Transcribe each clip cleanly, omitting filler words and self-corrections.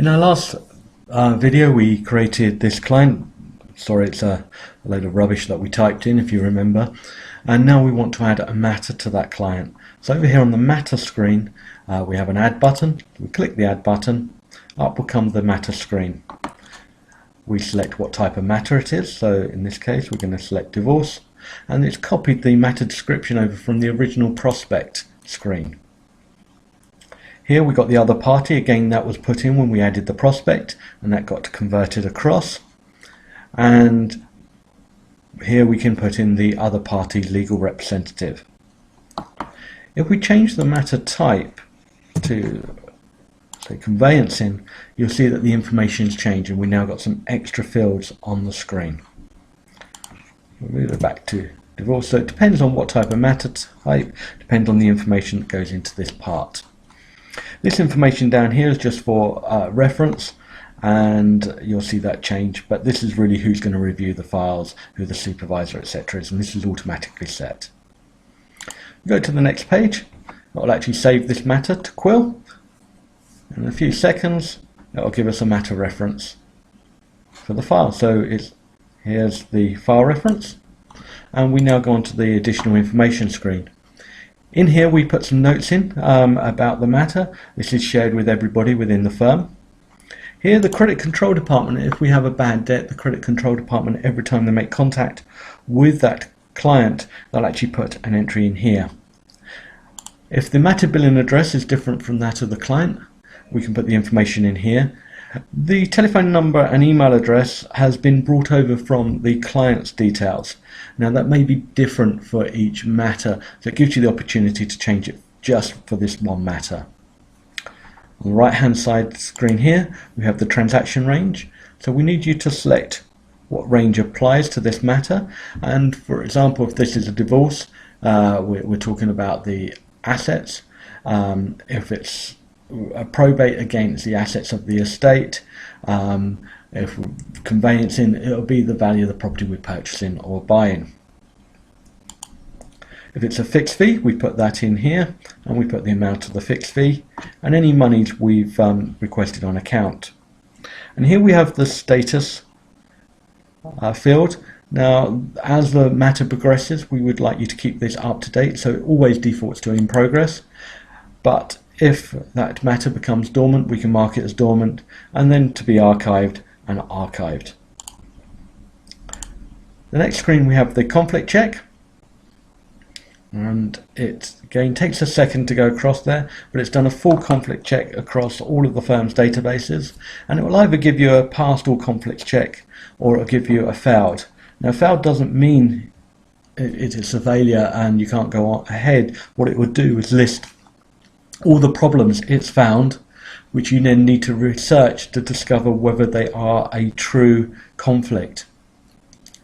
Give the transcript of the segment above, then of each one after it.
In our last video we created this client. Sorry, it's a load of rubbish that we typed in, if you remember. And now we want to add a matter to that client. So over here on the matter screen we have an add button. We click the add button, up will come the matter screen. We select what type of matter it is, so in this case we're going to select divorce, and it's copied the matter description over from the original prospect screen. Here we got the other party, again that was put in when we added the prospect and that got converted across, and here we can put in the other party's legal representative. If we change the matter type to say conveyancing, you'll see that the information's changed and we now got some extra fields on the screen. We'll move it back to divorce, so it depends on what type of matter type, depends on the information that goes into this part. This information down here is just for reference, and you'll see that change, but this is really who's going to review the files, who the supervisor, etc. is, and this is automatically set. Go to the next page. It will actually save this matter to Quill. In a few seconds it will give us a matter reference for the file. So here's the file reference, and we now go on to the additional information screen. In here we put some notes in about the matter. This is shared with everybody within the firm. Here the credit control department, if we have a bad debt, the credit control department, every time they make contact with that client, they'll actually put an entry in here. If the matter billing address is different from that of the client, we can put the information in here. The telephone number and email address has been brought over from the client's details. Now that may be different for each matter, so it gives you the opportunity to change it just for this one matter. On the right hand side screen here we have the transaction range, so we need you to select what range applies to this matter, and for example if this is a divorce, we're talking about the assets. If it's a probate, against the assets of the estate. If conveyancing, it'll be the value of the property we're purchasing or buying. If it's a fixed fee, we put that in here, and we put the amount of the fixed fee and any monies we've requested on account. And here we have the status field. Now as the matter progresses we would like you to keep this up to date, so it always defaults to in progress, but if that matter becomes dormant we can mark it as dormant and then to be archived and archived. The next screen we have the conflict check, and it again takes a second to go across there, but it's done a full conflict check across all of the firm's databases, and it will either give you a passed all conflicts check or it will give you a failed. Now failed doesn't mean it is a failure and you can't go on ahead. What it would do is list all the problems it's found, which you then need to research to discover whether they are a true conflict.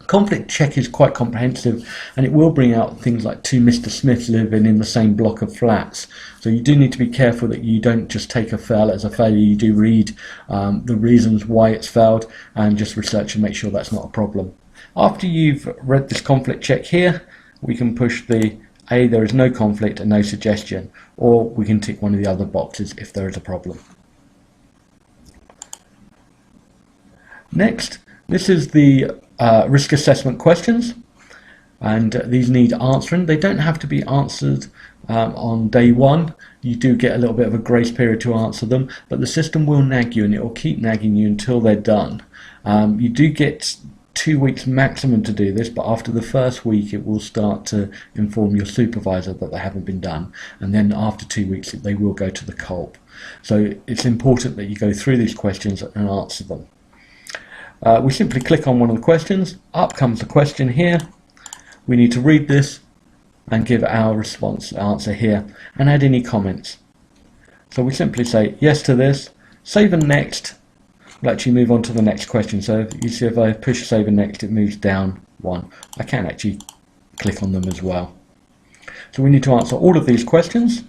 Conflict check is quite comprehensive, and it will bring out things like two Mr. Smiths living in the same block of flats. So you do need to be careful that you don't just take a fail as a failure. You do read the reasons why it's failed and just research and make sure that's not a problem. After you've read this conflict check here, we can push the there is no conflict and no suggestion, or we can tick one of the other boxes if there is a problem. Next, this is the risk assessment questions, and these need answering. They don't have to be answered on day one. You do get a little bit of a grace period to answer them, but the system will nag you and it will keep nagging you until they're done. You do get 2 weeks maximum to do this, but after the first week it will start to inform your supervisor that they haven't been done, and then after 2 weeks they will go to the COLP. So it's important that you go through these questions and answer them. We simply click on one of the questions, up comes the question here. We need to read this and give our response answer here and add any comments. So we simply say yes to this, save and next. We'll actually move on to the next question. So if you see if I push save and next it moves down one. I can actually click on them as well. So we need to answer all of these questions,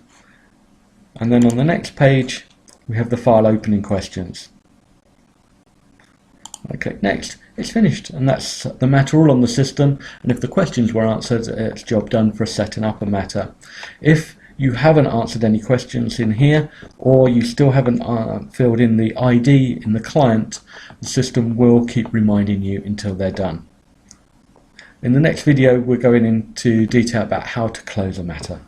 and then on the next page we have the file opening questions. I click next, it's finished, and that's the matter all on the system, and if the questions were answered it's job done for setting up a matter. If you haven't answered any questions in here, or you still haven't filled in the ID in the client, the system will keep reminding you until they're done. In the next video, we're going into detail about how to close a matter.